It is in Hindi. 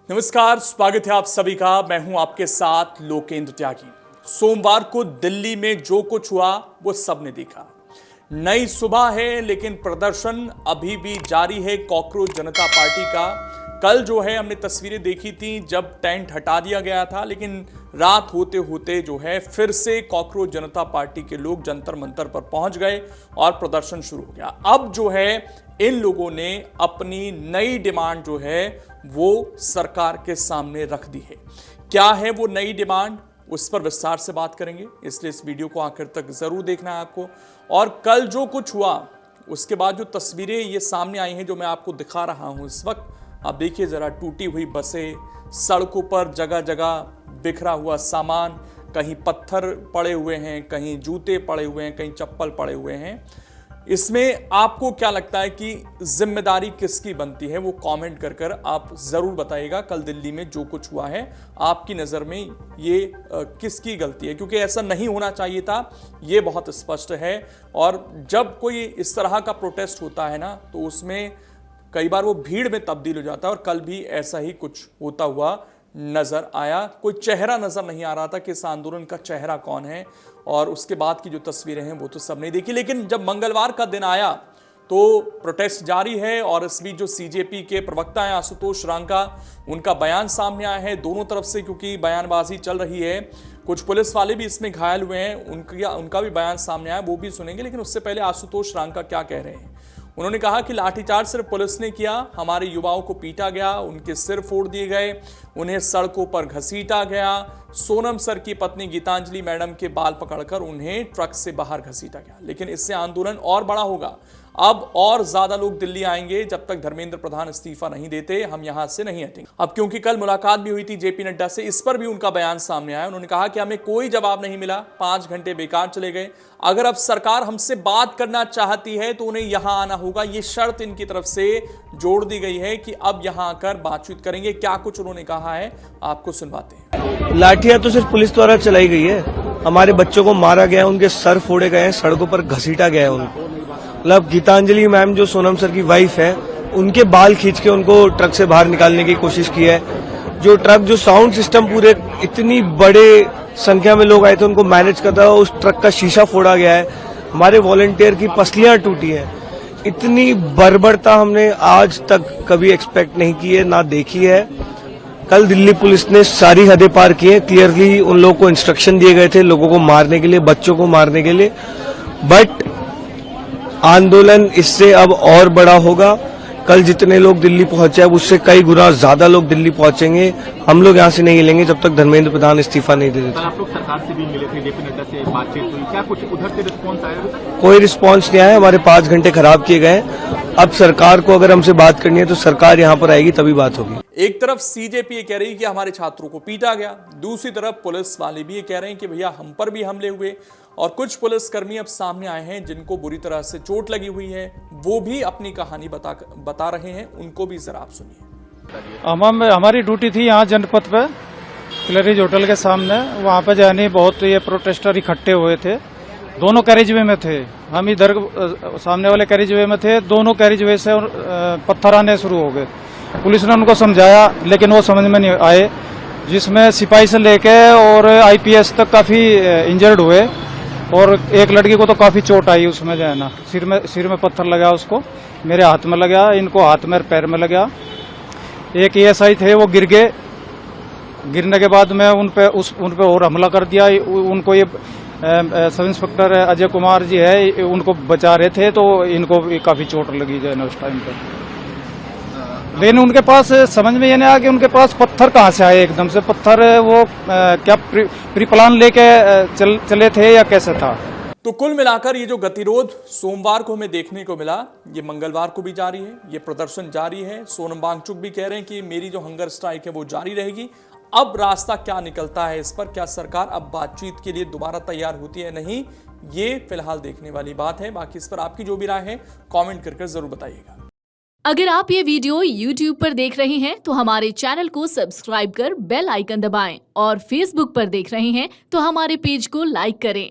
नमस्कार, स्वागत है आप सभी का। मैं हूं आपके साथ लोकेंद्र त्यागी। सोमवार को दिल्ली में जो कुछ हुआ वो सबने देखा। नई सुबह है लेकिन प्रदर्शन अभी भी जारी है कॉकरोच जनता पार्टी का। कल जो है हमने तस्वीरें देखी थी जब टेंट हटा दिया गया था, लेकिन रात होते होते जो है फिर से कॉकरोच जनता पार्टी के लोग जंतर मंतर पर पहुंच गए और प्रदर्शन शुरू हो गया। अब जो है इन लोगों ने अपनी नई डिमांड जो है वो सरकार के सामने रख दी है। क्या है वो नई डिमांड, उस पर विस्तार से बात करेंगे, इसलिए इस वीडियो को आखिर तक जरूर देखना है आपको। और कल जो कुछ हुआ उसके बाद जो तस्वीरें ये सामने आई हैं जो मैं आपको दिखा रहा हूं इस वक्त, आप देखिए जरा। टूटी हुई बसें, सड़कों पर जगह जगह बिखरा हुआ सामान, कहीं पत्थर पड़े हुए हैं, कहीं जूते पड़े हुए हैं, कहीं चप्पल पड़े हुए हैं। इसमें आपको क्या लगता है कि जिम्मेदारी किसकी बनती है, वो कमेंट कर कर आप जरूर बताइएगा। कल दिल्ली में जो कुछ हुआ है आपकी नज़र में ये किसकी गलती है, क्योंकि ऐसा नहीं होना चाहिए था, ये बहुत स्पष्ट है। और जब कोई इस तरह का प्रोटेस्ट होता है ना, तो उसमें कई बार वो भीड़ में तब्दील हो जाता है, और कल भी ऐसा ही कुछ होता हुआ नजर आया। कोई चेहरा नजर नहीं आ रहा था कि इस आंदोलन का चेहरा कौन है, और उसके बाद की जो तस्वीरें हैं वो तो सबने देखी। लेकिन जब मंगलवार का दिन आया तो प्रोटेस्ट जारी है, और इस बीच जो सीजेपी के प्रवक्ता हैं आशुतोष रांका, उनका बयान सामने आया है दोनों तरफ से, क्योंकि बयानबाजी चल रही है। कुछ पुलिस वाले भी इसमें घायल हुए हैं, उनका भी बयान सामने आया, वो भी सुनेंगे। लेकिन उससे पहले आशुतोष रांका क्या कह रहे हैं। उन्होंने कहा कि लाठीचार्ज सिर्फ पुलिस ने किया, हमारे युवाओं को पीटा गया, उनके सिर फोड़ दिए गए, उन्हें सड़कों पर घसीटा गया। सोनम सर की पत्नी गीतांजलि मैडम के बाल पकड़कर उन्हें ट्रक से बाहर घसीटा गया। लेकिन इससे आंदोलन और बड़ा होगा। अब और ज्यादा लोग दिल्ली आएंगे जब तक धर्मेंद्र प्रधान इस्तीफा नहीं देते, हम यहां से नहीं हटेंगे। अब क्योंकि कल मुलाकात भी हुई थी जेपी नड्डा से, इस पर भी उनका बयान सामने आया। उन्होंने कहा कि हमें कोई जवाब नहीं मिला, 5 घंटे बेकार चले गए। अगर अब सरकार हमसे बात करना चाहती है तो उन्हें यहां आना होगा। ये शर्त इनकी तरफ से जोड़ दी गई है कि अब यहां आकर बातचीत करेंगे। क्या कुछ उन्होंने कहा है आपको सुनवाते हैं। लाठियां तो सिर्फ पुलिस द्वारा चलाई गई है, हमारे बच्चों को मारा गया है, उनके सर फोड़े गए हैं, सड़कों पर घसीटा गया है उनको। मतलब गीतांजलि मैम जो सोनम सर की वाइफ है, उनके बाल खींच के उनको ट्रक से बाहर निकालने की कोशिश की है। जो ट्रक, जो साउंड सिस्टम, पूरे इतनी बड़े संख्या में लोग आए थे, उनको मैनेज करता है, उस ट्रक का शीशा फोड़ा गया है। हमारे वॉलंटियर की पसलियां टूटी है। इतनी बर्बरता हमने आज तक कभी एक्सपेक्ट नहीं की है, ना देखी है। कल दिल्ली पुलिस ने सारी हदें पार की है। क्लियरली उन लोगों को इंस्ट्रक्शन दिए गए थे लोगों को मारने के लिए, बच्चों को मारने के लिए। बट आंदोलन इससे अब और बड़ा होगा। कल जितने लोग दिल्ली पहुंचे हैं उससे कई गुना ज्यादा लोग दिल्ली पहुंचेंगे। हम लोग यहां से नहीं हिलेंगे जब तक धर्मेंद्र प्रधान इस्तीफा नहीं दे देते। आप लोग सरकार से भी मिले थे, जेपी नड्डा से बातचीत हुई, क्या कुछ उधर से रिस्पॉन्स आया? कोई रिस्पॉन्स नहीं आया। हमारे 5 घंटे खराब किए गए। अब सरकार को अगर हमसे बात करनी है तो सरकार यहां पर आएगी, तभी बात होगी। एक तरफ सीजेपी ये कह रही है कि हमारे छात्रों को पीटा गया, दूसरी तरफ पुलिस वाले भी ये कह रहे हैं कि भैया हम पर भी हमले हुए। और कुछ पुलिसकर्मी अब सामने आए हैं जिनको बुरी तरह से चोट लगी हुई है, वो भी अपनी कहानी बता रहे हैं, उनको भी जरा आप सुनिए। हमारी ड्यूटी थी यहाँ जनपथ पे, क्लरीज होटल के सामने। वहाँ पे जाने बहुत ये प्रोटेस्टर इकट्ठे हुए थे, दोनों कैरिजवे में थे। हम इधर सामने वाले कैरिजवे में थे, दोनों कैरिजवे से पत्थर आने शुरू हो गए। पुलिस ने उनको समझाया लेकिन वो समझ में नहीं आए, जिसमें सिपाही से लेके और आईपीएस तक काफी इंजर्ड हुए। और एक लड़की को तो काफी चोट आई, उसमें जो है ना सिर में पत्थर लगा, उसको मेरे हाथ में लगा, इनको हाथ में पैर में लगा। एक एएसआई थे वो गिर गए। गिरने के बाद में उन पे और हमला कर दिया। उनको ये सब इंस्पेक्टर अजय कुमार जी है, उनको बचा रहे थे, तो इनको भी काफी चोट लगी जो है ना उस टाइम पर। लेकिन उनके पास समझ में ये नहीं आया कि उनके पास पत्थर कहाँ से आए एकदम से। पत्थर वो क्या प्री प्लान लेके चले थे या कैसे था। तो कुल मिलाकर ये जो गतिरोध सोमवार को हमें देखने को मिला, ये मंगलवार को भी जारी है, ये प्रदर्शन जारी है। सोनम वांगचुक भी कह रहे हैं कि मेरी जो हंगर स्ट्राइक है वो जारी रहेगी। अब रास्ता क्या निकलता है इस पर, क्या सरकार अब बातचीत के लिए दोबारा तैयार होती है नहीं, ये फिलहाल देखने वाली बात है। बाकी इस पर आपकी जो भी राय है कमेंट करके जरूर बताइएगा। अगर आप ये वीडियो YouTube पर देख रहे हैं तो हमारे चैनल को सब्सक्राइब कर बेल आइकन दबाएं, और Facebook पर देख रहे हैं तो हमारे पेज को लाइक करें।